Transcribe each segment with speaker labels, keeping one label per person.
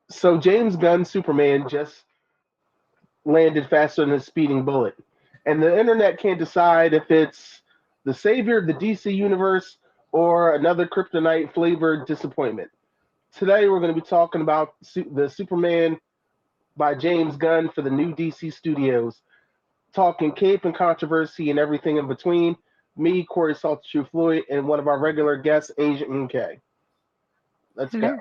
Speaker 1: So James Gunn Superman just landed faster than a speeding bullet, and the internet can't decide if it's the savior of the DC universe or another kryptonite flavored disappointment. Today we're going to be talking about the Superman by James Gunn for the new DC Studios, talking cape and controversy and everything in between. Me, Corey Salter, Floyd, and one of our regular guests, Asia Mmkay. Let's go.
Speaker 2: Hello.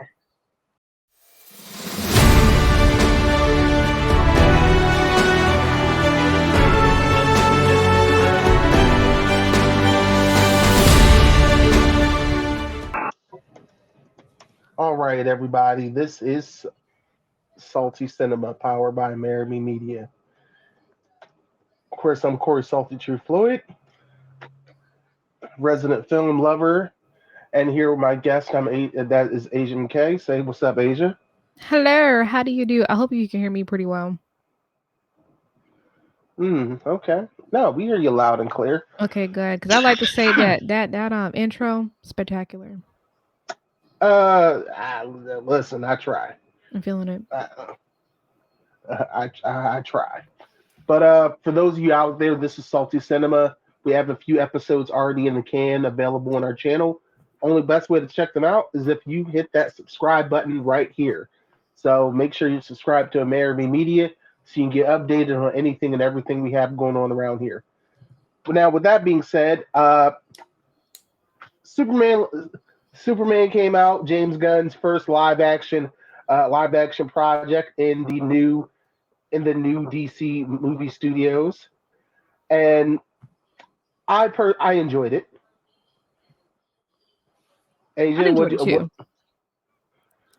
Speaker 1: All right, everybody. This is Salty Cinema, powered by Amerime Media. Of course, I'm Corey Salty True Floyd, resident film lover, and here with my guest, that is Asia McKay. Say what's up, Asia.
Speaker 2: Hello. How do you do? I hope you can hear me pretty well.
Speaker 1: Okay. No, we hear you loud and clear.
Speaker 2: Okay, good. Because I like to say that intro spectacular.
Speaker 1: Listen, I try.
Speaker 2: I'm feeling it.
Speaker 1: I try. But for those of you out there, this is Salty Cinema. We have a few episodes already in the can available on our channel. Only best way to check them out is if you hit that subscribe button right here. So make sure you subscribe to Amerime Media so you can get updated on anything and everything we have going on around here. But now, with that being said, Superman Superman came out. James Gunn's first live action project in the new DC movie studios, and I enjoyed it.
Speaker 2: I
Speaker 1: Asia,
Speaker 2: enjoyed it
Speaker 1: what?
Speaker 2: too.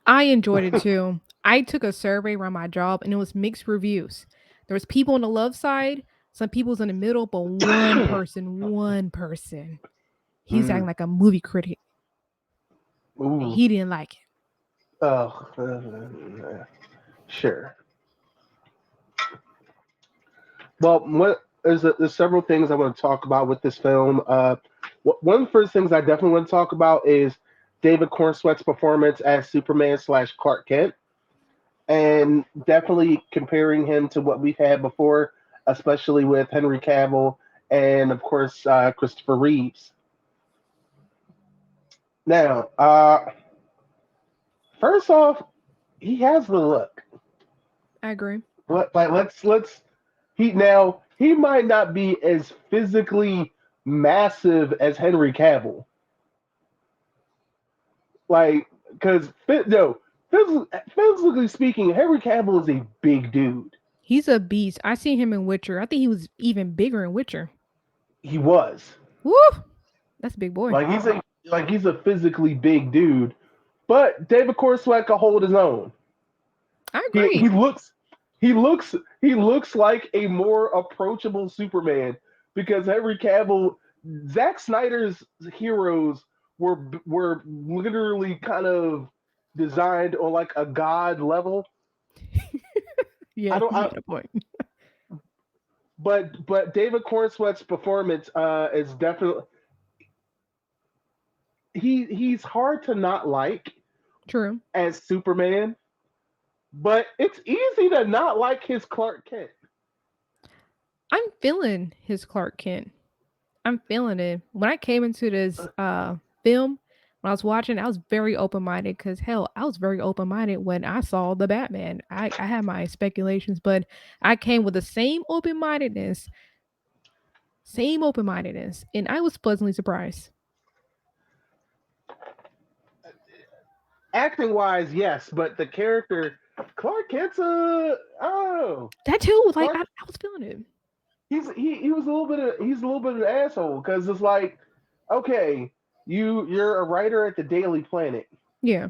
Speaker 2: I enjoyed it too. I took a survey around my job and it was mixed reviews. There was people on the love side, some people's in the middle, but one person, he was acting
Speaker 1: Mm,
Speaker 2: like a movie critic. And
Speaker 1: ooh,
Speaker 2: he didn't like it.
Speaker 1: oh, sure. Well, there's several things I want to talk about with this film. One of the first things I definitely want to talk about is David Cornsweet's performance as Superman slash Clark Kent, and definitely comparing him to what we've had before, especially with Henry Cavill and of course Christopher Reeves. Now, first off, he has the look.
Speaker 2: I agree.
Speaker 1: Let's he might not be as physically massive as Henry Cavill, like because no, physically speaking, Henry Cavill is a big dude.
Speaker 2: He's a beast. I seen him in Witcher. I think he was even bigger in Witcher.
Speaker 1: He was
Speaker 2: Woo! That's a big boy.
Speaker 1: he's a physically big dude, but David Cornsweet can hold his own.
Speaker 2: I
Speaker 1: He
Speaker 2: agree.
Speaker 1: he looks he looks like a more approachable Superman because Henry Cavill, Zack Snyder's heroes were literally kind of designed on like a god level.
Speaker 2: Yeah,
Speaker 1: I don't,
Speaker 2: you
Speaker 1: I,
Speaker 2: got a point.
Speaker 1: but David Cornsweet's performance is definitely he's hard to not like
Speaker 2: True.
Speaker 1: as Superman, but it's easy to not like his Clark Kent.
Speaker 2: I'm feeling his Clark Kent. I'm feeling it. When I came into this film, when I was watching, I was very open minded because hell, I was very open minded when I saw the Batman. I had my speculations, but I came with the same open mindedness, and I was pleasantly surprised.
Speaker 1: Acting wise, yes, but the character Clark Kent's
Speaker 2: That too, like
Speaker 1: Clark
Speaker 2: I was feeling it.
Speaker 1: he was a little bit of he's a little bit of an asshole because it's like, okay, you're a writer at the Daily Planet,
Speaker 2: Yeah.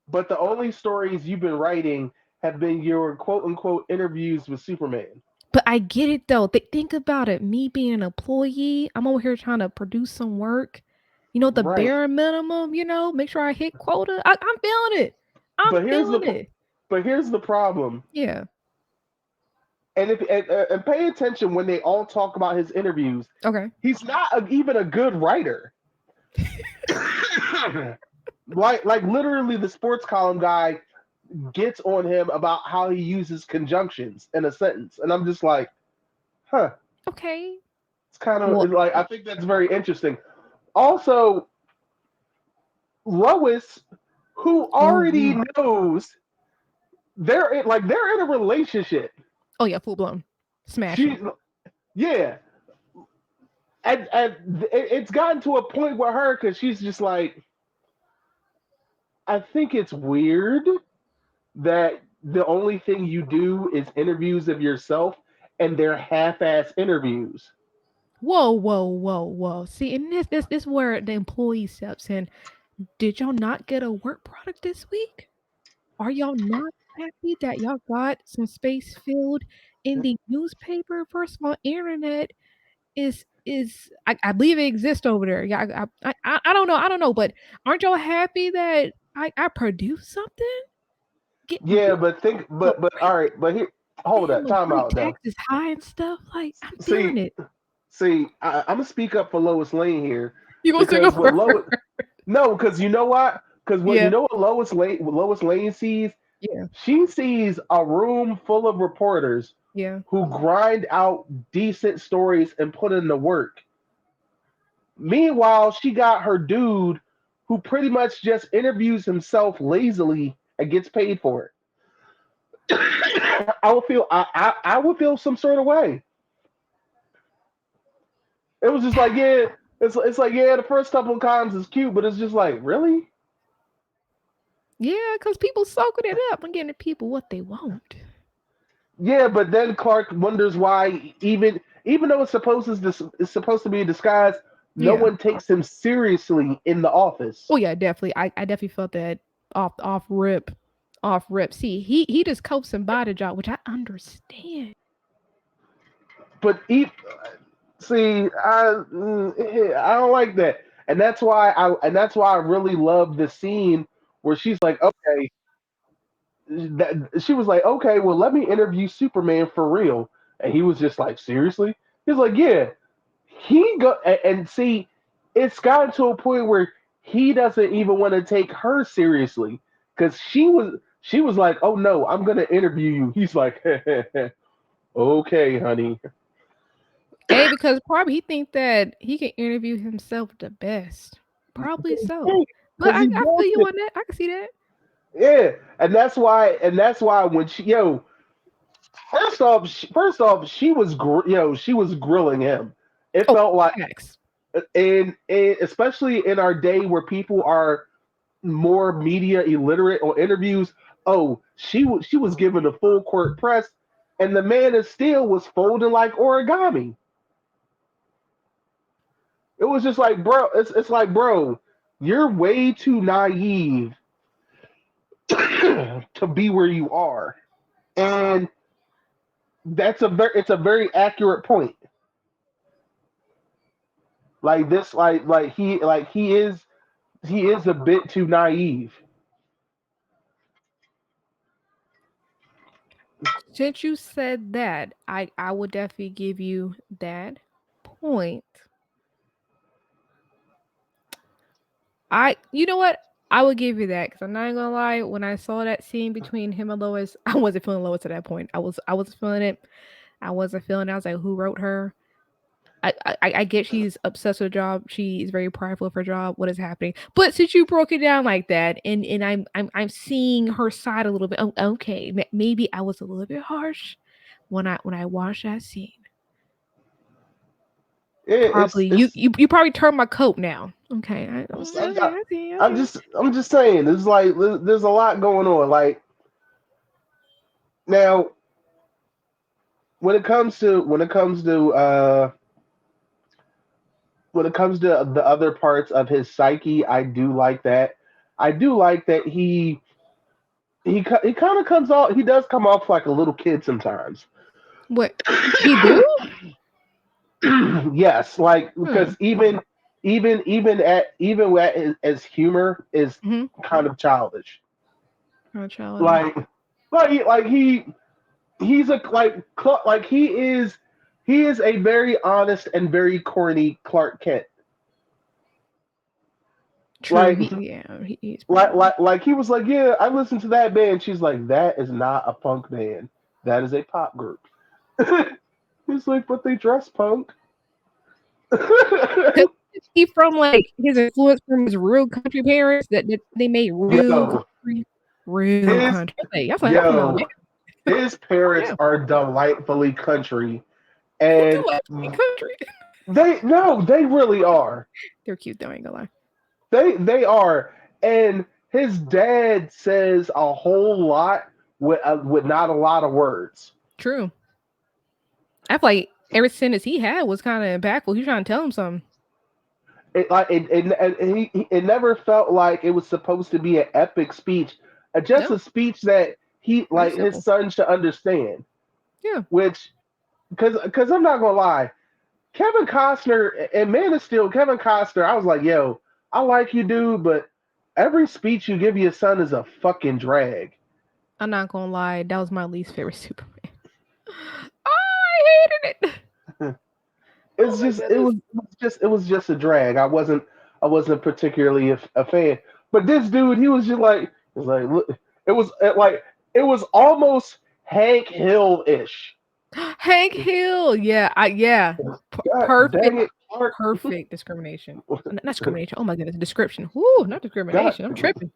Speaker 1: but the only stories you've been writing have been your quote unquote interviews with Superman.
Speaker 2: But I get it though. Think about it. Me being an employee, I'm over here trying to produce some work. The
Speaker 1: Right,
Speaker 2: bare minimum. Make sure I hit quota. I'm feeling it. I'm
Speaker 1: but
Speaker 2: feeling it.
Speaker 1: here's the problem.
Speaker 2: Yeah.
Speaker 1: And pay attention when they all talk about his interviews.
Speaker 2: Okay.
Speaker 1: He's not even a good writer. Like literally the sports column guy gets on him about how he uses conjunctions in a sentence, and I'm just like, huh.
Speaker 2: Okay.
Speaker 1: It's kind of
Speaker 2: Well,
Speaker 1: like I think that's very interesting. Also, Lois, who already
Speaker 2: ooh.
Speaker 1: knows they're in a relationship.
Speaker 2: Oh yeah, full blown
Speaker 1: She,
Speaker 2: smashing.
Speaker 1: yeah, and it's gotten to a point with her because she's just like, I think it's weird that the only thing you do is interviews of yourself, and they're half-ass interviews.
Speaker 2: Whoa, whoa, whoa, whoa. See, and this where the employee steps in. Did y'all not get a work product this week? Are y'all not happy that y'all got some space filled in the newspaper? First of all, internet is I believe it exists over there. Yeah, I don't know, but aren't y'all happy that I produced something?
Speaker 1: Yeah,
Speaker 2: Get
Speaker 1: but think,
Speaker 2: a
Speaker 1: but all
Speaker 2: break,
Speaker 1: right, but here, hold
Speaker 2: damn,
Speaker 1: up,
Speaker 2: a
Speaker 1: time
Speaker 2: break.
Speaker 1: out though.
Speaker 2: Taxes high and stuff. Like I'm
Speaker 1: See,
Speaker 2: feeling it.
Speaker 1: I'm gonna speak up for Lois Lane here
Speaker 2: You gonna still go
Speaker 1: because what
Speaker 2: for
Speaker 1: Lois, no, because you know what? Because what you
Speaker 2: Yeah,
Speaker 1: know what Lois Lane sees,
Speaker 2: yeah,
Speaker 1: she sees a room full of reporters
Speaker 2: yeah.
Speaker 1: who grind out decent stories and put in the work. Meanwhile, she got her dude who pretty much just interviews himself lazily and gets paid for it. I would feel some sort of way. It was just like, yeah, it's like, yeah, the first couple of times is cute, but it's just like, really?
Speaker 2: Yeah, because people soaking it up and getting the people what they want.
Speaker 1: Yeah, but then Clark wonders why even though it's supposed to be a disguise, no
Speaker 2: Yeah.
Speaker 1: one takes him seriously in the office.
Speaker 2: Oh yeah, definitely. I definitely felt that off rip. Off rip. See, he just copes and by the job, which I understand.
Speaker 1: But see, I don't like that, and that's why I really love the scene where she's like, okay, she was like, okay, well, let me interview Superman for real, and he was just like, seriously? He's like, yeah. And see, it's gotten to a point where he doesn't even want to take her seriously because she was like, oh no, I'm gonna interview you. He's like, okay, honey.
Speaker 2: A because probably he think that he can interview himself the best. Probably so. But
Speaker 1: Because
Speaker 2: I,
Speaker 1: he
Speaker 2: I feel you
Speaker 1: bullshit.
Speaker 2: on that. I can see that.
Speaker 1: Yeah, and that's why when first off, she was grilling him. It
Speaker 2: Oh,
Speaker 1: felt like,
Speaker 2: facts.
Speaker 1: and especially in our day where people are more media illiterate on interviews. Oh, she was given a full court press, and the man is still was folding like origami. It was just like, bro, it's like, bro, you're way too naive to be where you are, and it's a very accurate point. Like this, he is a bit too naive.
Speaker 2: Since you said that, I would definitely give you that point. You know what? I would give you that because I'm not gonna lie. When I saw that scene between him and Lois, I wasn't feeling Lois at that point. I wasn't feeling it. I wasn't feeling it. I was like, who wrote her? I get she's obsessed with her job. She's very prideful of her job. What is happening? But since you broke it down like that, and I'm seeing her side a little bit. Oh, okay, maybe I was a little bit harsh when I watched that scene.
Speaker 1: It's
Speaker 2: Probably
Speaker 1: it's
Speaker 2: you probably turned my coat now. Okay, okay,
Speaker 1: I,
Speaker 2: I see, I
Speaker 1: I'm
Speaker 2: see.
Speaker 1: just saying. There's like there's a lot going on. Like now, when it comes to the other parts of his psyche, I do like that. I do like that he kind of comes off. He does come off like a little kid sometimes.
Speaker 2: What he do?
Speaker 1: Yes, like
Speaker 2: Hmm.
Speaker 1: because even at as humor is
Speaker 2: Mm-hmm.
Speaker 1: kind of childish.
Speaker 2: Oh, childish.
Speaker 1: Like he's a like he is a very honest and very corny Clark Kent.
Speaker 2: True.
Speaker 1: Like,
Speaker 2: He's pretty good.
Speaker 1: like he was like, yeah, I listened to that band. She's like, that is not a punk band. That is a pop group. He's like, but they dress punk.
Speaker 2: 'Cause he from like his influence from his real country parents that they made
Speaker 1: Yo,
Speaker 2: real
Speaker 1: his
Speaker 2: country. I was like, I'm from
Speaker 1: yo,
Speaker 2: Alabama.
Speaker 1: his parents
Speaker 2: Yeah,
Speaker 1: are delightfly country,
Speaker 2: they
Speaker 1: and
Speaker 2: do like to be country.
Speaker 1: they really are.
Speaker 2: They're cute though. I ain't gonna lie.
Speaker 1: They are, and his dad says a whole lot with not a lot of words.
Speaker 2: True. I feel like every sentence he had was kind of impactful. He was trying to tell him something.
Speaker 1: It never felt like it was supposed to be an epic speech, just
Speaker 2: No,
Speaker 1: a speech that he
Speaker 2: very
Speaker 1: like his
Speaker 2: simple.
Speaker 1: son should understand.
Speaker 2: Yeah,
Speaker 1: Which, because I'm not gonna lie, Kevin Costner and Man of Steel, Kevin Costner, I was like, yo, I like you, dude, but every speech you give your son is a fucking drag.
Speaker 2: I'm not gonna lie. That was my least favorite Superman. I hated it. Oh
Speaker 1: It's
Speaker 2: my
Speaker 1: just
Speaker 2: goodness.
Speaker 1: it was just a drag. I wasn't particularly a fan. But this dude, he was just like it was like look, it was almost Hank Hill ish.
Speaker 2: Hank Hill. Yeah, yeah.
Speaker 1: God
Speaker 2: Perfect,
Speaker 1: dang it, Clark.
Speaker 2: perfect discrimination. Not discrimination. Oh my goodness, description. Woo, not
Speaker 1: God,
Speaker 2: discrimination. I'm tripping.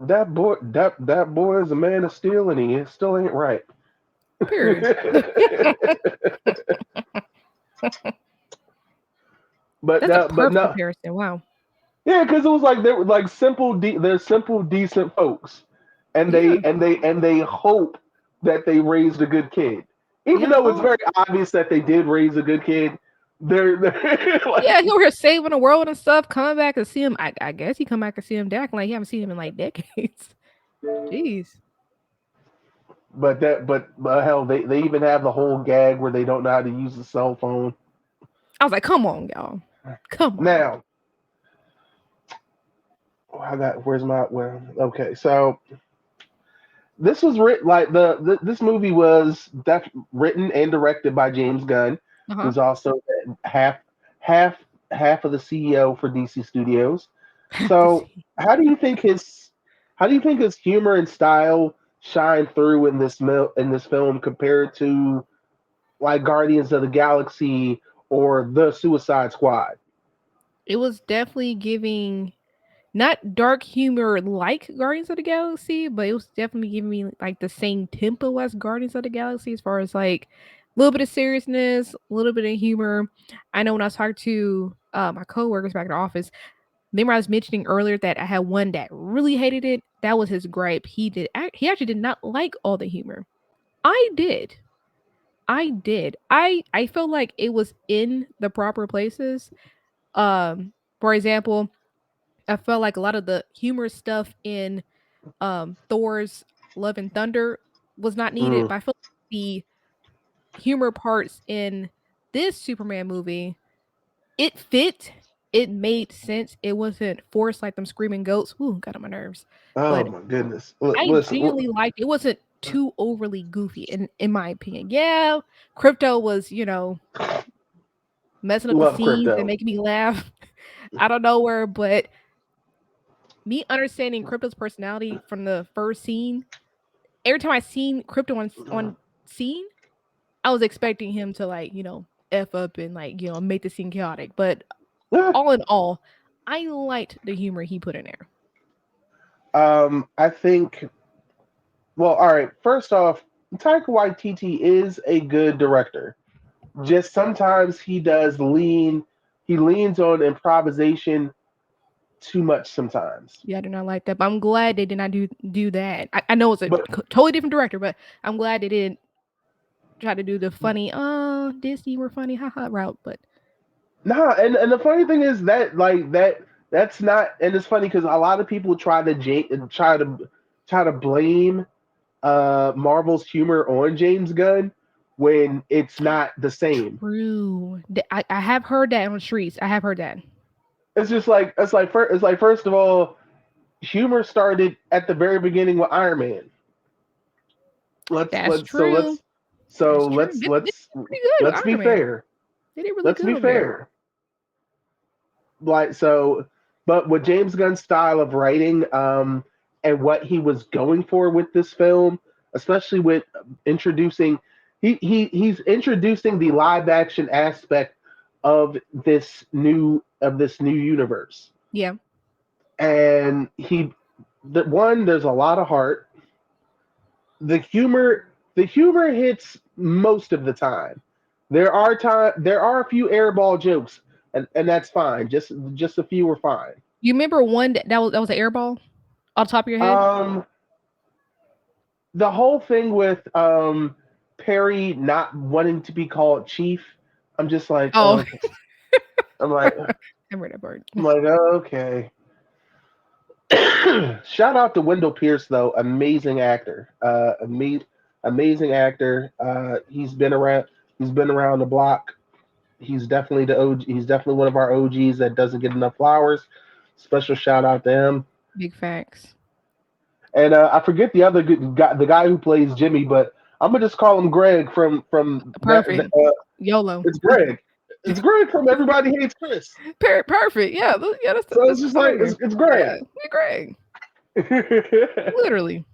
Speaker 1: that boy is a man of steel, and he still ain't right.
Speaker 2: Period.
Speaker 1: but
Speaker 2: That's a
Speaker 1: no, but
Speaker 2: perfect
Speaker 1: no,
Speaker 2: comparison. Wow.
Speaker 1: yeah, because it was like they were like they're simple, decent folks, and
Speaker 2: Yeah.
Speaker 1: they hope that they raised a good kid, even
Speaker 2: Yeah.
Speaker 1: though it's
Speaker 2: Oh,
Speaker 1: very obvious that they did raise a good kid. They're
Speaker 2: yeah.
Speaker 1: like,
Speaker 2: He over here saving the world and stuff. Coming back to see him. I guess he come back and see him back. Like you haven't seen him in like decades. Jeez.
Speaker 1: but hell, they even have the whole gag where they don't know how to use the cell phone.
Speaker 2: I was like, come on, y'all. Come on.
Speaker 1: Now, I got where's my well, okay, so this was written like this movie was written and directed by James Gunn,
Speaker 2: Uh huh.
Speaker 1: who's also half half half of the CEO for DC Studios.
Speaker 2: Have to
Speaker 1: So
Speaker 2: see.
Speaker 1: how do you think his humor and style shine through in in this film compared to like Guardians of the Galaxy or the Suicide Squad?
Speaker 2: It was definitely giving not dark humor like Guardians of the Galaxy, but it was definitely giving me like the same tempo as Guardians of the Galaxy as far as like a little bit of seriousness, a little bit of humor. I know when I was talking to my coworkers back in the office, remember I was mentioning earlier that I had one that really hated it. That was his gripe. He actually did not like all the humor. I did. I did. I felt like it was in the proper places. For example, I felt like a lot of the humorous stuff in Thor's Love and Thunder was not needed,
Speaker 1: Mm.
Speaker 2: but I feel like the humor parts in this Superman movie, it fit. It made sense. It wasn't forced like them screaming goats. Ooh, got on my nerves.
Speaker 1: Oh
Speaker 2: But
Speaker 1: my goodness!
Speaker 2: I
Speaker 1: Listen,
Speaker 2: genuinely liked it. It wasn't too overly goofy in my opinion. Yeah, Crypto was, messing up the
Speaker 1: love
Speaker 2: scenes and
Speaker 1: crypto.
Speaker 2: making me laugh out of nowhere, but me understanding Crypto's personality from the first scene, every time I seen Crypto on scene, I was expecting him to like, F up and like, make the scene chaotic. But
Speaker 1: Yeah.
Speaker 2: all in all, I liked the humor he put in there.
Speaker 1: I think. Well, all right. First off, Taika Waititi is a good director. Just sometimes he leans on improvisation too much sometimes.
Speaker 2: Yeah, I do not like that. But I'm glad they did not do that. I know it's a
Speaker 1: But
Speaker 2: totally different director, but I'm glad they didn't try to do the funny, Disney were funny, haha route. But
Speaker 1: nah, and the funny thing is that that's not, and it's funny because a lot of people try to blame Marvel's humor on James Gunn when it's not the same.
Speaker 2: true. I have heard that on the streets. I have heard that.
Speaker 1: It's just like it's like first of all, humor started at the very beginning with Iron Man. Let's
Speaker 2: That's
Speaker 1: let's so
Speaker 2: true.
Speaker 1: let's so
Speaker 2: That's true. They pretty good with
Speaker 1: let's be
Speaker 2: Iron Man.
Speaker 1: fair.
Speaker 2: They did really
Speaker 1: Let's
Speaker 2: good
Speaker 1: be
Speaker 2: over there.
Speaker 1: fair. Like so but with James Gunn's style of writing, and what he was going for with this film, especially with introducing, he's introducing the live action aspect of this new universe,
Speaker 2: Yeah.
Speaker 1: and there's a lot of heart. The humor hits most of the time. There are a few airball jokes, and that's fine. Just a few are fine.
Speaker 2: You remember one that was an airball off the top of your head?
Speaker 1: Um, the whole thing with Perry not wanting to be called Chief, I'm just like,
Speaker 2: Oh,
Speaker 1: okay. I'm like,
Speaker 2: I remember that part.
Speaker 1: I'm like, okay. Shout out to Wendell Pierce though, amazing actor. Amazing actor. He's been around. He's been around the block. He's definitely the OG. He's definitely one of our OGs that doesn't get enough flowers. Special shout out to him.
Speaker 2: Big facts.
Speaker 1: And I forget the other good guy, the guy who plays Jimmy, but I'm gonna just call him Greg from that.
Speaker 2: Perfect. YOLO.
Speaker 1: It's Greg. It's Greg from Everybody Hates Chris.
Speaker 2: Perfect. Yeah. Yeah.
Speaker 1: So it's
Speaker 2: That's
Speaker 1: just like
Speaker 2: hilarious.
Speaker 1: it's
Speaker 2: Yeah.
Speaker 1: Greg.
Speaker 2: We Greg. Literally.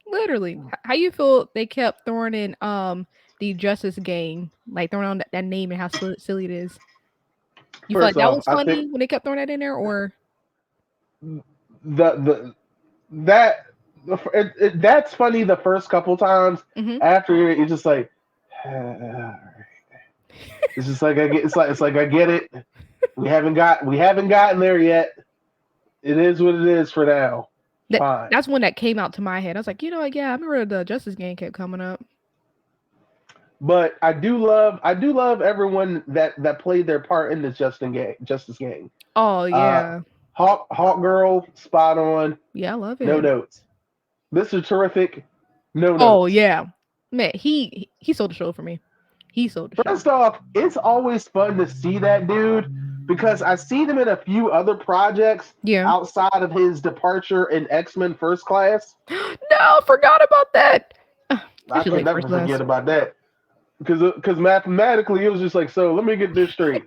Speaker 2: Literally. How you feel they kept throwing in the Justice Gang, like throwing on that name and how silly it is? You feel like
Speaker 1: First
Speaker 2: that
Speaker 1: off,
Speaker 2: was
Speaker 1: I think
Speaker 2: funny when they kept throwing that in there, or
Speaker 1: the that that's funny the first couple times.
Speaker 2: mm-hmm.
Speaker 1: After you're just like, it's just like I get. It's like I get it. We haven't gotten there yet. It is what it is for now. Fine.
Speaker 2: That's one that came out to my head. I was like, yeah, I remember the Justice Gang kept coming up.
Speaker 1: But I do love everyone that played their part in the Justice Gang.
Speaker 2: Oh
Speaker 1: Uh,
Speaker 2: yeah,
Speaker 1: Hawk Girl, spot on,
Speaker 2: yeah, I love
Speaker 1: no
Speaker 2: him.
Speaker 1: notes. Mr. Terrific, no
Speaker 2: Oh
Speaker 1: notes.
Speaker 2: yeah, man, he sold the show for me. He sold the show.
Speaker 1: First off, it's always fun to see that dude because I've seen him in a few other projects
Speaker 2: Yeah.
Speaker 1: outside of his departure in X-Men First Class.
Speaker 2: No, forgot about that.
Speaker 1: I
Speaker 2: It's too
Speaker 1: can
Speaker 2: late,
Speaker 1: never
Speaker 2: first class.
Speaker 1: forget about that because mathematically it was just like, so let me get this straight.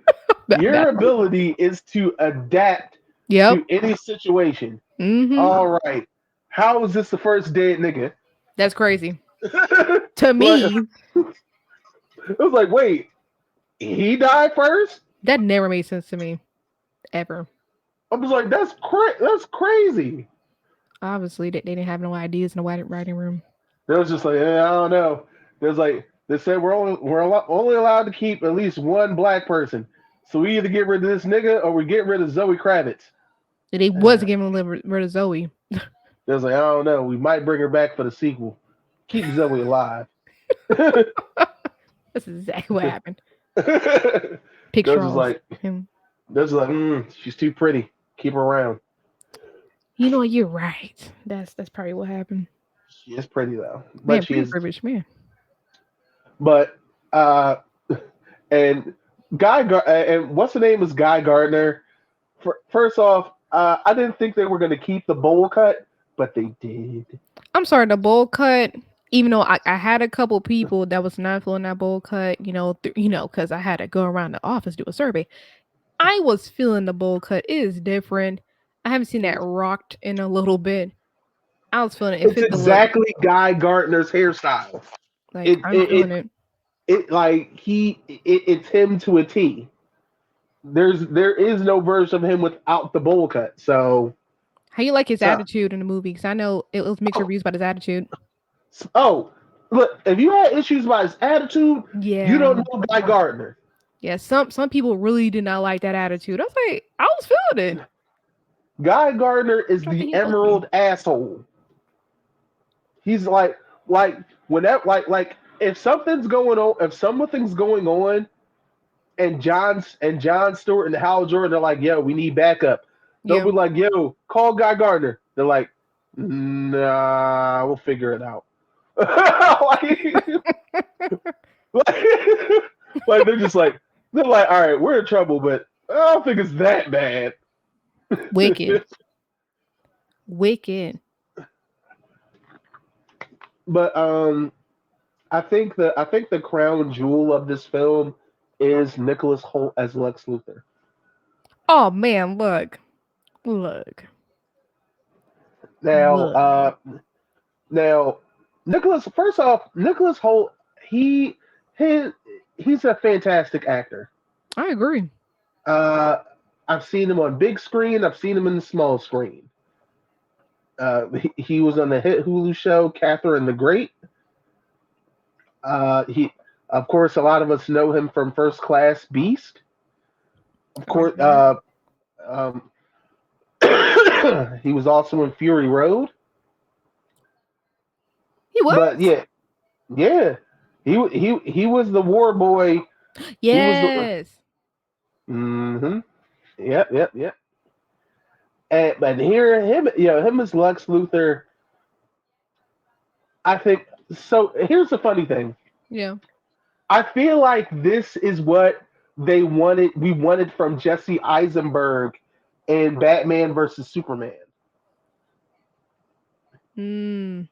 Speaker 1: Your
Speaker 2: Mathematically.
Speaker 1: ability is to adapt
Speaker 2: Yep.
Speaker 1: to any situation.
Speaker 2: Mm-hmm.
Speaker 1: All right. How is this the first dead nigga?
Speaker 2: That's crazy to
Speaker 1: Like,
Speaker 2: me.
Speaker 1: it was like, wait, he died first?
Speaker 2: That never made sense to me ever.
Speaker 1: I was like, that's crazy.
Speaker 2: Obviously, they didn't have no ideas in the writing room.
Speaker 1: It was just like, I don't know. There's like they said only allowed to keep at least one black person. So we either get rid of this nigga or we get rid of Zoe Kravitz.
Speaker 2: They was giving rid of Zoe.
Speaker 1: It was like, I don't know. We might bring her back for the sequel. Keep Zoe alive. It
Speaker 2: That's exactly what happened.
Speaker 1: was
Speaker 2: Picture
Speaker 1: just
Speaker 2: of
Speaker 1: like,
Speaker 2: him.
Speaker 1: she's too pretty. Keep her around.
Speaker 2: You're right. That's probably what happened.
Speaker 1: She is pretty though,
Speaker 2: Man,
Speaker 1: but she
Speaker 2: pretty
Speaker 1: is.
Speaker 2: privileged man.
Speaker 1: But uh, and and what's the name is Guy Gardner. First off, I didn't think they were going to keep the bowl cut, but they did.
Speaker 2: I'm sorry, the bowl cut. Even though I had a couple people that was not feeling that bowl cut, because I had to go around the office do a survey. I was feeling the bowl cut. It is different. I haven't seen that rocked in a little bit. I was feeling it. It
Speaker 1: It's
Speaker 2: fit the look.
Speaker 1: exactly Guy Gardner's hairstyle.
Speaker 2: Like
Speaker 1: It
Speaker 2: I'm
Speaker 1: it
Speaker 2: feeling
Speaker 1: it,
Speaker 2: it.
Speaker 1: it like it's him to a T. There is no version of him without the bowl cut. So
Speaker 2: How you like his
Speaker 1: so
Speaker 2: attitude in the movie? Because I know it was mixed
Speaker 1: oh,
Speaker 2: reviews about his attitude.
Speaker 1: oh look, if you had issues about his attitude, you
Speaker 2: Yeah,
Speaker 1: don't know Guy Gardner.
Speaker 2: yeah. Some people really did not like that attitude. I was like, I was feeling it.
Speaker 1: Guy Gardner is
Speaker 2: I think
Speaker 1: the
Speaker 2: he liked me.
Speaker 1: emerald asshole. He's like whenever if something's going on, if something's going on, and John Stewart and Hal Jordan are like, yo, we need backup. They'll
Speaker 2: Yeah.
Speaker 1: be like, yo, call Guy Gardner. They're like, nah, we'll figure it out. like, like they're like, all right, we're in trouble, but I don't think it's that bad.
Speaker 2: Wicked. Wicked.
Speaker 1: But I think the crown jewel of this film is Nicholas Holt as Lex Luthor.
Speaker 2: Oh man, look. Look,
Speaker 1: Now,
Speaker 2: look.
Speaker 1: now, Nicholas. First off, Nicholas Holt. He his he's a fantastic actor.
Speaker 2: I agree.
Speaker 1: Uh, I've seen him on big screen. I've seen him in the small screen. He was on the hit Hulu show Catherine the Great. He, of course, a lot of us know him from First Class Beast. Of
Speaker 2: I
Speaker 1: course,
Speaker 2: heard.
Speaker 1: um, he was also in Fury Road.
Speaker 2: He
Speaker 1: But
Speaker 2: was.
Speaker 1: yeah, yeah, he was the war boy. He was the.
Speaker 2: Yes.
Speaker 1: Mm-hmm. Yep, yep, yep. And but here, him as Lex Luthor. I think so. Here's the funny thing.
Speaker 2: Yeah.
Speaker 1: I feel like this is what they wanted. We wanted from Jesse Eisenberg in Batman versus Superman
Speaker 2: Mm.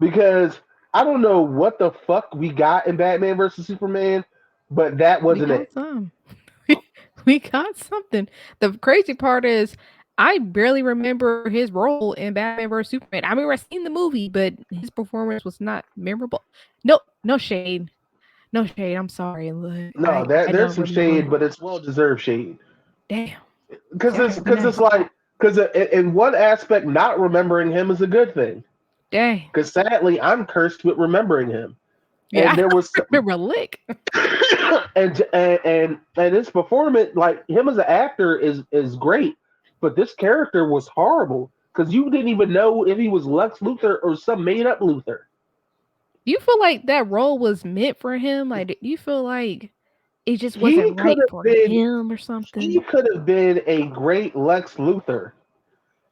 Speaker 1: because I don't know what the fuck we got in Batman versus Superman, but that
Speaker 2: We
Speaker 1: wasn't
Speaker 2: got
Speaker 1: it.
Speaker 2: some. We got something. The crazy part is, I barely remember his role in Batman vs Superman. I remember I seen the movie, but his performance was not memorable. No, no shade, no shade. I'm sorry. Look,
Speaker 1: No,
Speaker 2: I
Speaker 1: there's
Speaker 2: don't
Speaker 1: some
Speaker 2: remember.
Speaker 1: shade, but it's well deserved shade
Speaker 2: Damn,
Speaker 1: because
Speaker 2: y'all
Speaker 1: it's
Speaker 2: gotta be
Speaker 1: because it's
Speaker 2: nice.
Speaker 1: like because in one aspect, not remembering him is a good thing.
Speaker 2: Dang.
Speaker 1: Because sadly, I'm cursed with remembering him,
Speaker 2: Yeah,
Speaker 1: and
Speaker 2: I
Speaker 1: there was
Speaker 2: don't remember a lick.
Speaker 1: and his performance, like him as an actor, is great, but this character was horrible because you didn't even know if he was Lex Luthor or some made up Luthor.
Speaker 2: Do you feel like that role was meant for him? Like, do you feel like it just wasn't
Speaker 1: He could
Speaker 2: right
Speaker 1: have
Speaker 2: for
Speaker 1: been
Speaker 2: him or
Speaker 1: he
Speaker 2: something?
Speaker 1: could have been a great Lex Luthor,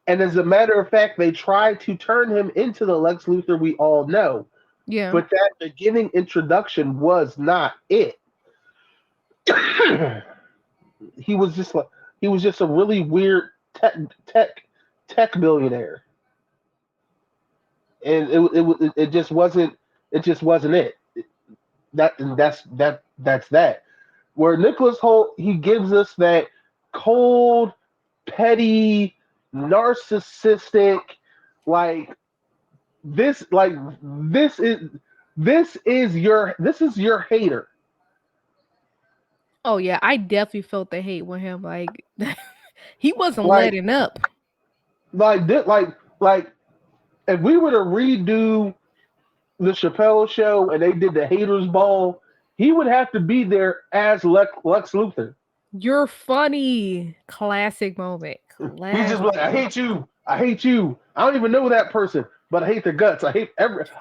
Speaker 1: and as a matter of fact, they tried to turn him into the Lex Luthor we all know,
Speaker 2: Yeah.
Speaker 1: but that beginning introduction was not it. He was just a really weird tech tech billionaire, and it just wasn't it. That's that. Where Nicholas Holt, he gives us that cold, petty, narcissistic, like like this is this is your hater.
Speaker 2: Oh yeah, I definitely felt the hate with him. Like he wasn't
Speaker 1: Like
Speaker 2: letting up.
Speaker 1: like if we were to redo the Chappelle show and they did the haters ball, he would have to be there as Lex Luthor.
Speaker 2: You're funny. Classic moment.
Speaker 1: He's just like, I
Speaker 2: Classic.
Speaker 1: hate you. I hate you. I don't even know that person, but I hate their guts. I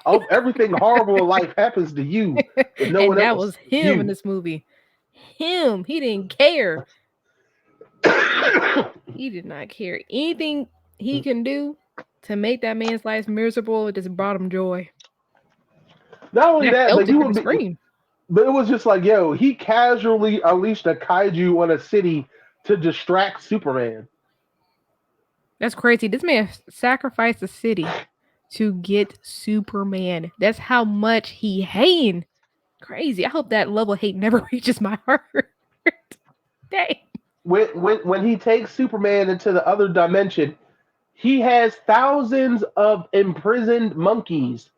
Speaker 1: hope everything horrible in life happens to you, but no
Speaker 2: And
Speaker 1: one
Speaker 2: that
Speaker 1: else.
Speaker 2: was him in
Speaker 1: You.
Speaker 2: this movie. Him. He didn't care. He did not care. Anything he can do to make that man's life miserable, it just brought him joy.
Speaker 1: Not
Speaker 2: And
Speaker 1: only
Speaker 2: I
Speaker 1: that,
Speaker 2: felt
Speaker 1: but
Speaker 2: it
Speaker 1: you
Speaker 2: through the
Speaker 1: would be.
Speaker 2: screen.
Speaker 1: But it was just like, yo, he casually unleashed a kaiju on a city to distract Superman.
Speaker 2: That's crazy. This man sacrificed the city to get Superman. That's how much he hating. Crazy. I hope that level of hate never reaches my heart. Dang.
Speaker 1: When he takes Superman into the other dimension, he has thousands of imprisoned monkeys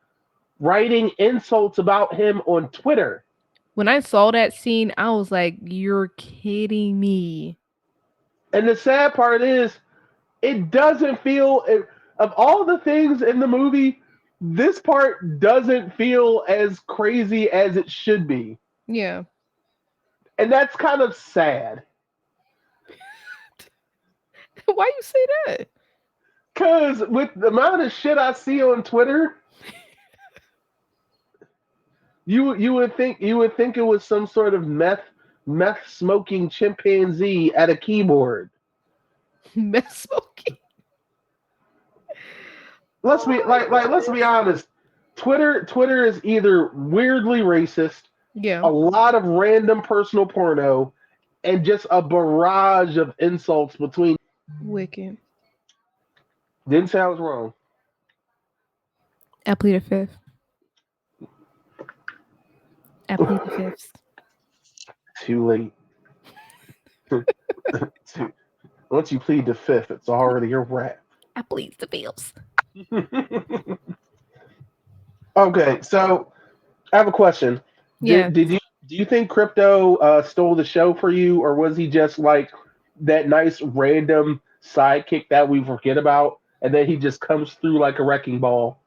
Speaker 1: writing insults about him on Twitter.
Speaker 2: When I saw that scene, I was like, you're kidding me.
Speaker 1: And the sad part is, it doesn't feel, of all the things in the movie, this part doesn't feel as crazy as it should be.
Speaker 2: Yeah.
Speaker 1: And that's kind of sad.
Speaker 2: Why you say that?
Speaker 1: Because with the amount of shit I see on Twitter, you would think it was some sort of meth smoking chimpanzee at a keyboard.
Speaker 2: Meth smoking.
Speaker 1: Let's be honest. Twitter is either weirdly racist,
Speaker 2: Yeah.
Speaker 1: a lot of random personal porno, and just a barrage of insults between.
Speaker 2: Wicked.
Speaker 1: Didn't say I was wrong.
Speaker 2: I plead a fifth. I plead the fifth.
Speaker 1: Too late. too, Once you plead the fifth, it's already a wrap.
Speaker 2: I please the bills.
Speaker 1: Okay, so I have a question.
Speaker 2: Yeah.
Speaker 1: Did you do you think Crypto stole the show for you, or was he just like that nice random sidekick that we forget about, and then he just comes through like a wrecking ball?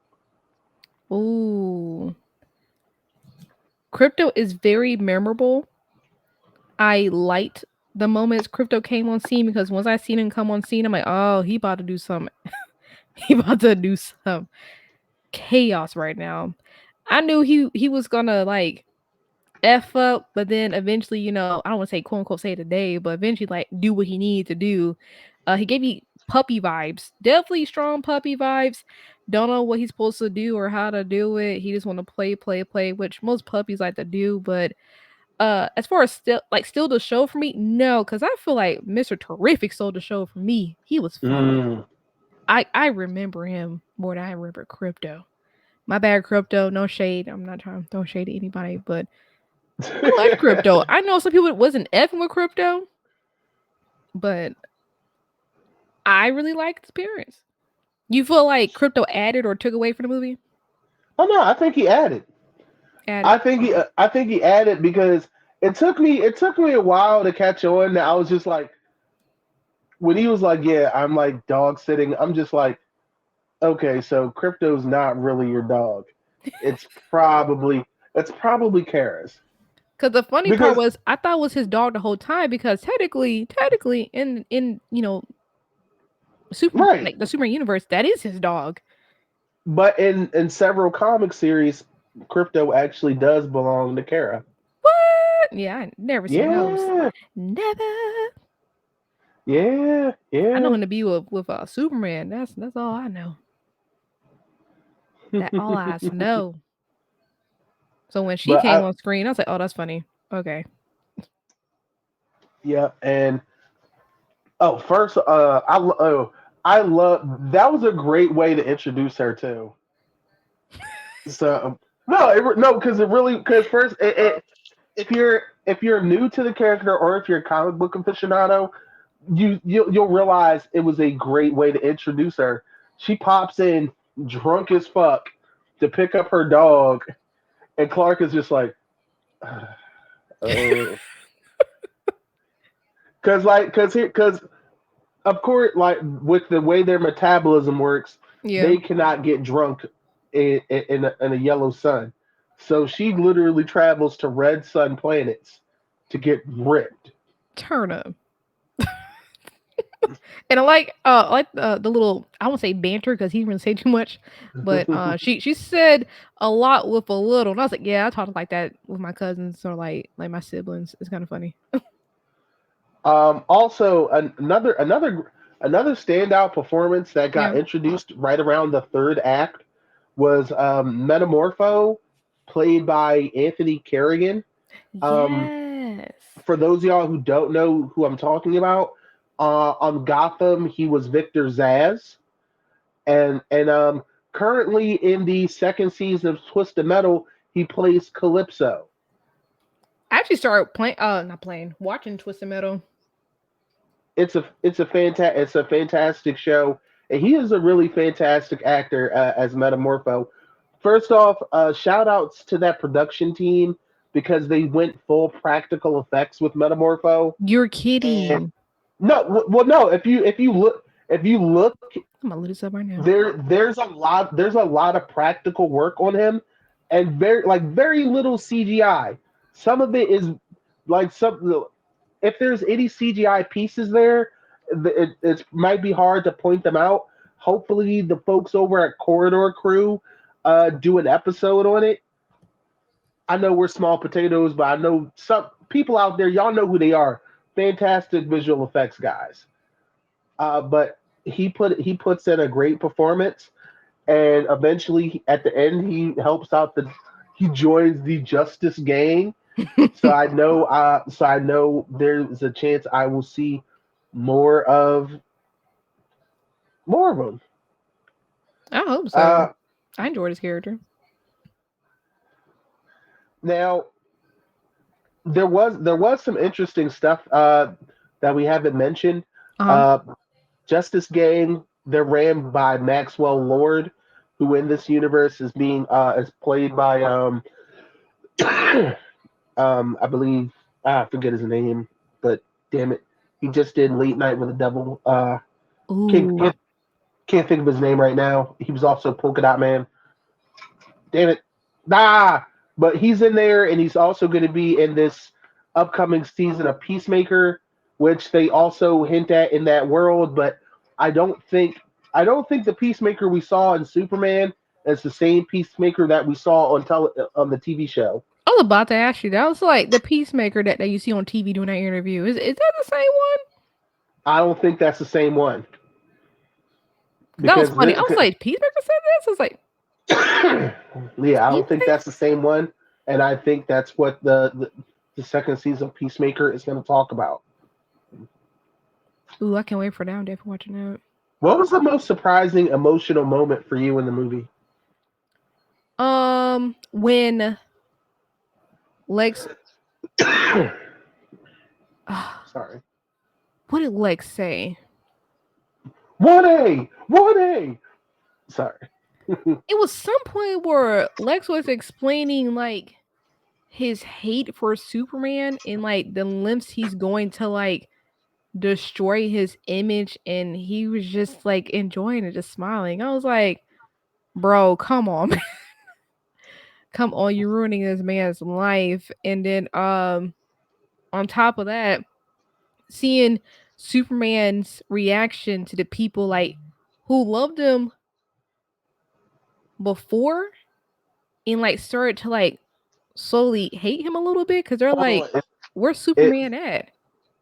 Speaker 2: Ooh. Crypto is very memorable. I liked the moments Crypto came on scene because once I seen him come on scene, I'm like, oh, he about to do some he about to do some chaos right now. I knew he was gonna like F up, but then eventually, I don't want to say quote unquote say today, but eventually like do what he needed to do. He gave me puppy vibes. Definitely strong puppy vibes. Don't know what he's supposed to do or how to do it. He just want to play, play, play, which most puppies like to do, but as far as still the show for me, no, because I feel like Mr. Terrific stole the show for me. He was funny.
Speaker 1: Mm.
Speaker 2: I remember him more than I remember Crypto. My bad, Crypto. No shade. I'm not trying to throw shade at anybody, but I liked Crypto. I know some people wasn't effing with Crypto, but I really liked his appearance. You feel like Crypto added or took away from the movie?
Speaker 1: Oh no, I think he added.
Speaker 2: Added.
Speaker 1: I think he added because it took me a while to catch on. That I was just like when he was like, "Yeah, I'm like dog sitting." I'm just like, okay, so Crypto's not really your dog. It's probably it's probably Kara's
Speaker 2: Because the funny part
Speaker 1: because
Speaker 2: was, I thought it was his dog the whole time. Because technically, in
Speaker 1: right.
Speaker 2: like the Superman universe, that is his dog.
Speaker 1: But in several comic series, Crypto actually does belong to Kara.
Speaker 2: What? Yeah, I never seen those.
Speaker 1: Yeah,
Speaker 2: Never.
Speaker 1: yeah,
Speaker 2: I know
Speaker 1: yeah.
Speaker 2: him to be with Superman. That's all I know. That all I know. So when she
Speaker 1: but
Speaker 2: came
Speaker 1: I
Speaker 2: on screen, I was like, oh, that's funny. Okay.
Speaker 1: yeah, and oh, first, I love that was a great way to introduce her too. So no, no, because it really because first, if you're new to the character or if you're a comic book aficionado, you'll realize it was a great way to introduce her. She pops in drunk as fuck to pick up her dog, and Clark is just like, oh, because of course, like with the way their metabolism works,
Speaker 2: Yeah.
Speaker 1: they cannot get drunk in a yellow sun. So she literally travels to red sun planets to get ripped.
Speaker 2: Turn up. And I like the little, I won't say banter because he didn't really say too much, but she said a lot with a little, and I was like, yeah, I talked like that with my cousins or like my siblings. It's kind of funny.
Speaker 1: Also, another standout performance that got
Speaker 2: Yeah.
Speaker 1: introduced right around the third act was Metamorpho, played by Anthony Carrigan. Um,
Speaker 2: Yes.
Speaker 1: for those of y'all who don't know who I'm talking about, on Gotham he was Victor Zaz, and currently in the second season of Twisted Metal he plays Calypso.
Speaker 2: I actually started playing, not playing, watching Twisted Metal.
Speaker 1: It's a fantastic show, and he is a really fantastic actor as Metamorpho. First off, shout outs to that production team because they went full practical effects with Metamorpho.
Speaker 2: You're
Speaker 1: And
Speaker 2: kidding.
Speaker 1: no, well, no. If you look,
Speaker 2: I'm gonna look this up right now.
Speaker 1: there's a lot of practical work on him, and very little CGI. Some of it is like some if there's any CGI pieces there, it might be hard to point them out. Hopefully, the folks over at Corridor Crew do an episode on it. I know we're small potatoes, but I know some people out there. Y'all know who they are. Fantastic visual effects guys. But he puts in a great performance, and eventually at the end he joins the Justice Gang. So I know there's a chance I will see more of more of them.
Speaker 2: I hope so.
Speaker 1: Uh,
Speaker 2: I enjoyed his character.
Speaker 1: Now there was some interesting stuff that we haven't mentioned.
Speaker 2: Uh-huh.
Speaker 1: Uh, Justice Gang, they're ran by Maxwell Lord, who in this universe is played by I believe I forget his name, but damn it, he just did Late Night with the Devil. Can't,
Speaker 2: Ooh.
Speaker 1: can't can't think of his name right now. He was also Polka Dot Man. Damn it, nah. But he's in there, and he's also going to be in this upcoming season of Peacemaker, which they also hint at in that world. But I don't think I don't think the Peacemaker we saw in Superman is the same Peacemaker that we saw on the TV show.
Speaker 2: I was about to ask you. That was like the peacemaker that you see on TV doing that interview. Is that the same one?
Speaker 1: I don't think that's the same one
Speaker 2: That was
Speaker 1: because
Speaker 2: funny. I was like, peacemaker said this. I was like,
Speaker 1: yeah, I
Speaker 2: you
Speaker 1: don't think
Speaker 2: think?
Speaker 1: that's the same one, and I think that's what the second season of Peacemaker is going to talk about.
Speaker 2: Ooh, I can't wait for that. I'm definitely watching that.
Speaker 1: What was the most surprising emotional moment for you in the movie?
Speaker 2: When Lex,
Speaker 1: Sorry.
Speaker 2: what did Lex say?
Speaker 1: 1A! 1A! Sorry.
Speaker 2: It was some point where Lex was explaining like his hate for Superman and like the lengths he's going to like destroy his image, and he was just like enjoying it, just smiling. I was like, bro, come on, come on, you're ruining this man's life. And then on top of that, seeing Superman's reaction to the people like who loved him before and like started to like slowly hate him a little bit because they're
Speaker 1: Hold
Speaker 2: like,
Speaker 1: on.
Speaker 2: where's
Speaker 1: It,
Speaker 2: Superman at?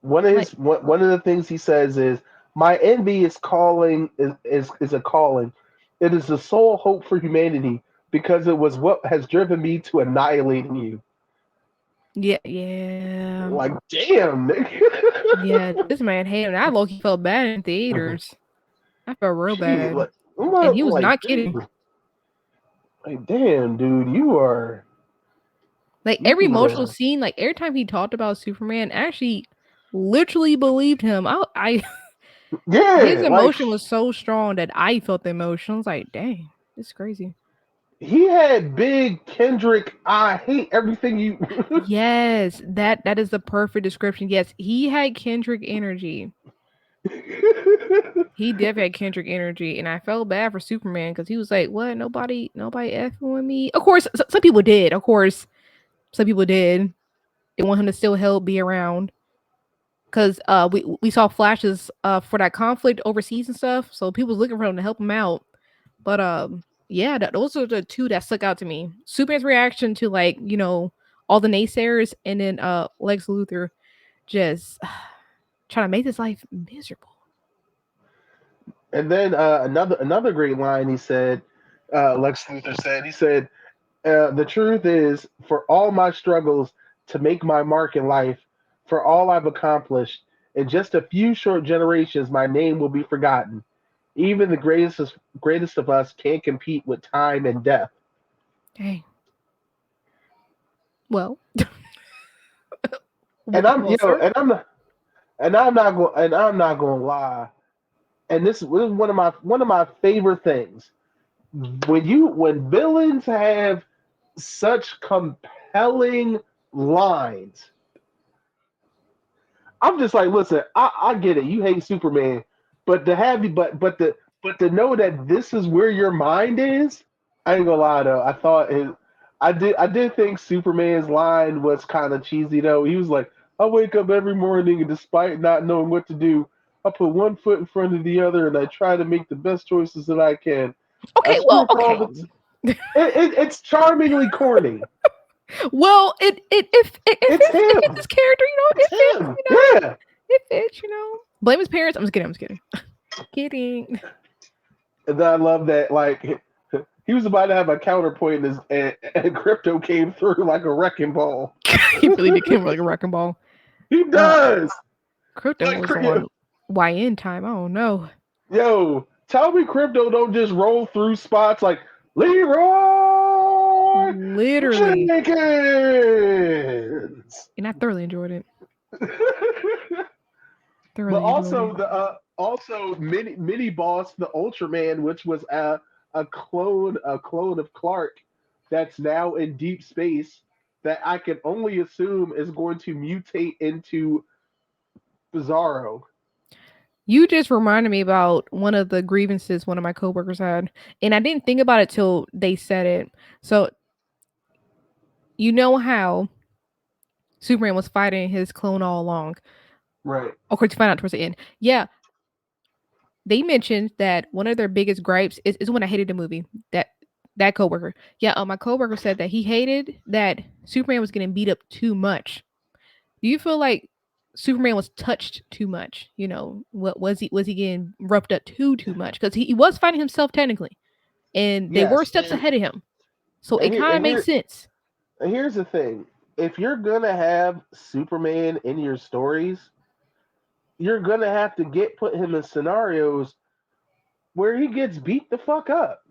Speaker 2: Like,
Speaker 1: one of the things he says is my envy is calling is a calling. It is the sole hope for humanity because it was what has driven me to annihilating you.
Speaker 2: yeah, yeah,
Speaker 1: Like damn, nigga.
Speaker 2: yeah. This man hated him. I low key felt bad in theaters. I felt real
Speaker 1: Shit,
Speaker 2: bad,
Speaker 1: like,
Speaker 2: and he was
Speaker 1: like,
Speaker 2: not
Speaker 1: dude,
Speaker 2: kidding.
Speaker 1: like, damn, dude,
Speaker 2: Like
Speaker 1: you
Speaker 2: every emotional
Speaker 1: are,
Speaker 2: scene, like every time he talked about Superman, I actually literally believed him. I his
Speaker 1: yeah, like
Speaker 2: emotion was so strong that I felt the emotion. I was like, dang, this is crazy.
Speaker 1: he had big Kendrick. I hate everything you.
Speaker 2: Yes, that is the perfect description. Yes, he had Kendrick energy. He definitely had Kendrick energy, and I felt bad for Superman because he was like, "What? Nobody effing with me." Of course, some people did. Of course, some people did. They want him to still help be around because we saw flashes for that conflict overseas and stuff. So people was looking for him to help him out. But yeah, those are the two that stuck out to me. Superman's reaction to like all the naysayers, and then Lex Luthor just trying to make his life miserable.
Speaker 1: And then another great line he said, Lex Luthor said, he said, "The truth is, for all my struggles to make my mark in life, for all I've accomplished, in just a few short generations, my name will be forgotten. Even the greatest of us can't compete with time and death."
Speaker 2: Dang. Well,
Speaker 1: And I'm,
Speaker 2: well, sir.
Speaker 1: and I'm not going to lie. And this is one of my favorite things when villains have such compelling lines. I'm just like, listen, I get it. You hate Superman, but to have you, but to know that this is where your mind is, I ain't gonna lie though. I did think Superman's line was kind of cheesy though. He was like, I wake up every morning and despite not knowing what to do, I put one foot in front of the other and I try to make the best choices that I can. I
Speaker 2: Okay, well,
Speaker 1: screw up all
Speaker 2: okay.
Speaker 1: the. It's charmingly corny.
Speaker 2: Well, it
Speaker 1: It's
Speaker 2: fits. It fits
Speaker 1: him.
Speaker 2: his character.
Speaker 1: It's
Speaker 2: It fits.
Speaker 1: him. Yeah.
Speaker 2: It fits. Blame his parents. I'm just kidding. I'm just kidding. Kidding.
Speaker 1: And then I love that, like, he was about to have a counterpoint, and Crypto came through like a wrecking ball.
Speaker 2: He really did come like a wrecking ball.
Speaker 1: He
Speaker 2: Uh,
Speaker 1: does.
Speaker 2: Crypto
Speaker 1: Like,
Speaker 2: was on YN time. I don't know.
Speaker 1: yo, tell me Crypto don't just roll through spots like Leroy
Speaker 2: Literally,
Speaker 1: Jenkins.
Speaker 2: and I thoroughly enjoyed it.
Speaker 1: But
Speaker 2: thoroughly enjoyed
Speaker 1: also
Speaker 2: it.
Speaker 1: the mini boss, the Ultraman, which was a clone of Clark that's now in deep space that I can only assume is going to mutate into Bizarro.
Speaker 2: You just reminded me about one of the grievances one of my coworkers had, and I didn't think about it till they said it. So you know how Superman was fighting his clone all along.
Speaker 1: Right.
Speaker 2: Of course, you find out towards the end. Yeah, they mentioned that one of their biggest gripes is when I hated the movie. That coworker, yeah, my coworker said that he hated that Superman was getting beat up too much. Do you feel like Superman was touched too much? You know, what was he getting roughed up too much? Because he was fighting himself technically, and they were
Speaker 1: Yes,
Speaker 2: steps ahead of him, so it
Speaker 1: and here
Speaker 2: kind of
Speaker 1: and
Speaker 2: made
Speaker 1: here
Speaker 2: sense.
Speaker 1: and here's the thing: if you're gonna have Superman in your stories, you're gonna have to put him in scenarios where he gets beat the fuck up.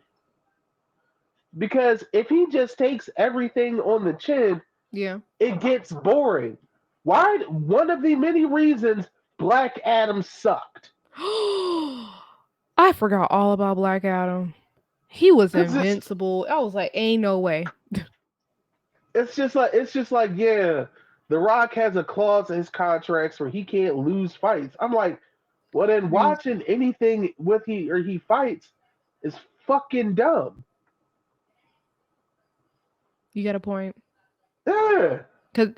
Speaker 1: Because if he just takes everything on the chin,
Speaker 2: Yeah.
Speaker 1: it gets boring. Why? One of the many reasons Black Adam sucked.
Speaker 2: I forgot all about Black Adam. He was
Speaker 1: Cause
Speaker 2: invincible. I was like, ain't no way.
Speaker 1: it's just like yeah, The Rock has a clause in his contracts where he can't lose fights. I'm like, well then
Speaker 2: Crazy.
Speaker 1: watching anything with he fights is fucking dumb.
Speaker 2: You got a point.
Speaker 1: Yeah.
Speaker 2: Because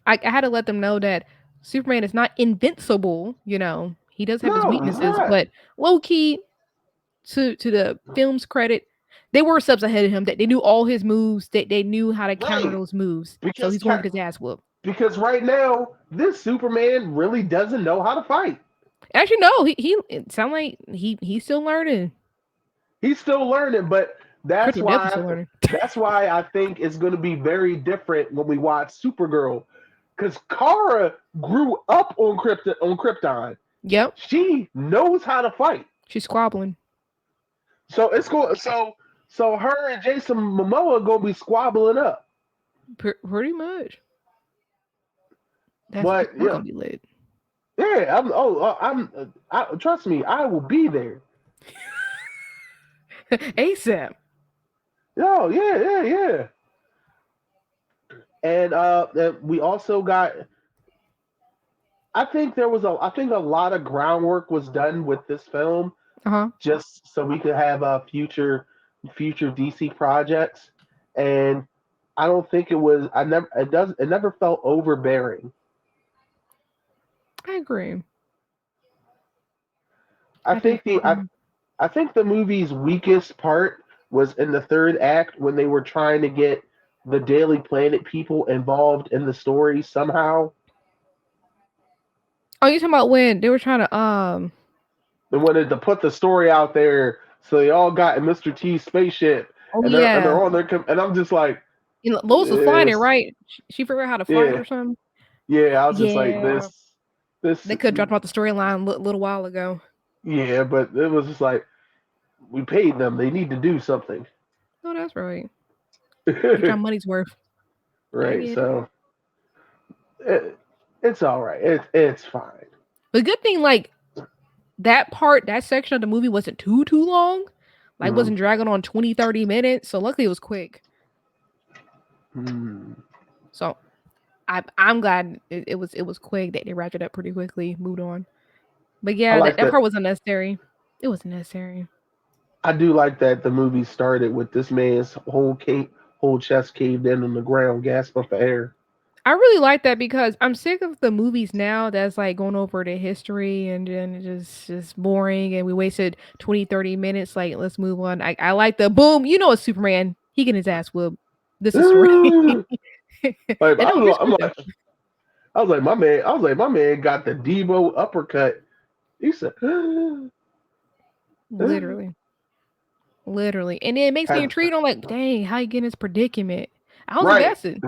Speaker 2: I had to let them know that Superman is not invincible. You know, he does have his
Speaker 1: No, he's
Speaker 2: weaknesses,
Speaker 1: not.
Speaker 2: but low key, to the film's credit, they were steps ahead of him. That they knew all his moves. That they knew how to counter
Speaker 1: Right.
Speaker 2: those moves. So
Speaker 1: Because
Speaker 2: he's going to get his ass whooped.
Speaker 1: because right now this Superman really doesn't know how to fight.
Speaker 2: Actually, no, he it sound like he's still learning.
Speaker 1: He's still learning, but that's
Speaker 2: Crypto definitely
Speaker 1: why
Speaker 2: still learning.
Speaker 1: that's why I think it's going to be very different when we watch Supergirl, because Kara grew up on Krypton.
Speaker 2: Yep,
Speaker 1: She knows how to fight,
Speaker 2: she's squabbling.
Speaker 1: so it's cool. So her and Jason Momoa gonna be squabbling up,
Speaker 2: Pretty much. That's
Speaker 1: but
Speaker 2: we're
Speaker 1: yeah,
Speaker 2: gonna be lit.
Speaker 1: yeah. Trust me, I will be there.
Speaker 2: ASAP.
Speaker 1: Oh yeah, yeah, yeah. And we also got. I think a lot of groundwork was done with this film
Speaker 2: Uh huh.
Speaker 1: just so we could have future DC projects, and I don't think it never felt overbearing.
Speaker 2: I agree.
Speaker 1: I
Speaker 2: I do
Speaker 1: think the I,
Speaker 2: agree.
Speaker 1: I think the movie's weakest part was in the third act when they were trying to get the Daily Planet people involved in the story somehow.
Speaker 2: Oh, you talking about when they were trying to
Speaker 1: They wanted to put the story out there, so they all got in Mr. T's spaceship,
Speaker 2: Oh
Speaker 1: and they're
Speaker 2: yeah.
Speaker 1: on and I'm just like,
Speaker 2: You know, Lois was flying it,
Speaker 1: this,
Speaker 2: right? She figured out how to fly it
Speaker 1: yeah,
Speaker 2: or something.
Speaker 1: yeah. I was just like,
Speaker 2: Yeah.
Speaker 1: this,
Speaker 2: They could have dropped out the storyline a little while ago.
Speaker 1: yeah. But it was just like we paid them; they need to do something,
Speaker 2: Oh, that's right. Get your money's worth. I
Speaker 1: right?
Speaker 2: get it.
Speaker 1: So it, it's all right. It's fine.
Speaker 2: But good thing, like that part, that section of the movie wasn't too long. Like
Speaker 1: Mm.
Speaker 2: wasn't dragging on 20, 30 minutes. So luckily it was quick.
Speaker 1: Mm.
Speaker 2: So I'm glad it was quick that they wrapped it up pretty quickly, moved on. But
Speaker 1: I
Speaker 2: yeah, that,
Speaker 1: like
Speaker 2: that
Speaker 1: that.
Speaker 2: part was unnecessary. It was necessary.
Speaker 1: I do like that the movie started with this man's whole chest caved in on the ground, gasping for air.
Speaker 2: I really like that because I'm sick of the movies now that's like going over the history and then it's just boring and we wasted 20, 30 minutes. Like, let's move on. I like the boom, you know it's Superman. He getting his ass whooped. This is story.
Speaker 1: Like
Speaker 2: And no disrespect.
Speaker 1: I was like, my man got the Debo uppercut. He said,
Speaker 2: Literally. Literally. And then it makes me
Speaker 1: has,
Speaker 2: intrigued on like, dang, how you get in this predicament? I was
Speaker 1: right.
Speaker 2: invested.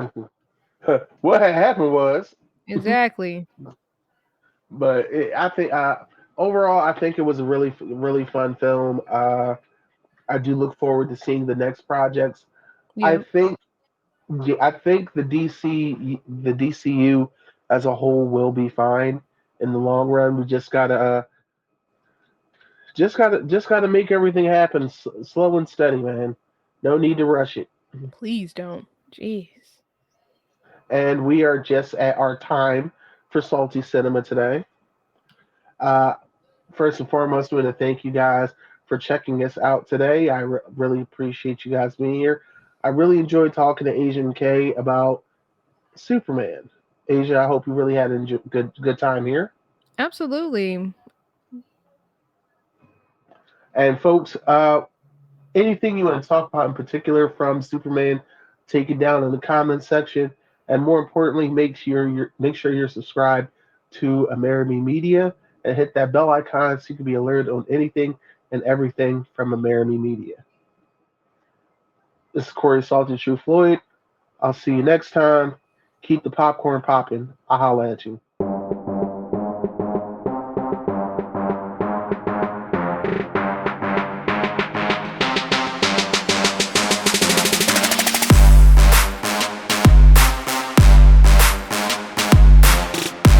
Speaker 1: What had happened was,
Speaker 2: Exactly.
Speaker 1: I think overall, I think it was a really fun film. I do look forward to seeing the next projects. I
Speaker 2: Yeah.
Speaker 1: think I think the DCU as a whole will be fine. in the long run. We just gotta make everything happen slow and steady, man. No need to rush it.
Speaker 2: Please don't. Jeez.
Speaker 1: And we are just at our time for Salty Cinema today. Uh, First and foremost, I want to thank you guys for checking us out today. I really appreciate you guys being here. I really enjoyed talking to Asia Mmkay about Superman. Asia, I hope you really had a good time here.
Speaker 2: Absolutely.
Speaker 1: And folks, anything you want to talk about in particular from Superman, take it down in the comments section. And more importantly, make sure you're subscribed to Amerime Media and hit that bell icon so you can be alerted on anything and everything from Amerime Media. This is Corey Salted True Floyd. I'll see you next time. Keep the popcorn popping. I'll holla at you.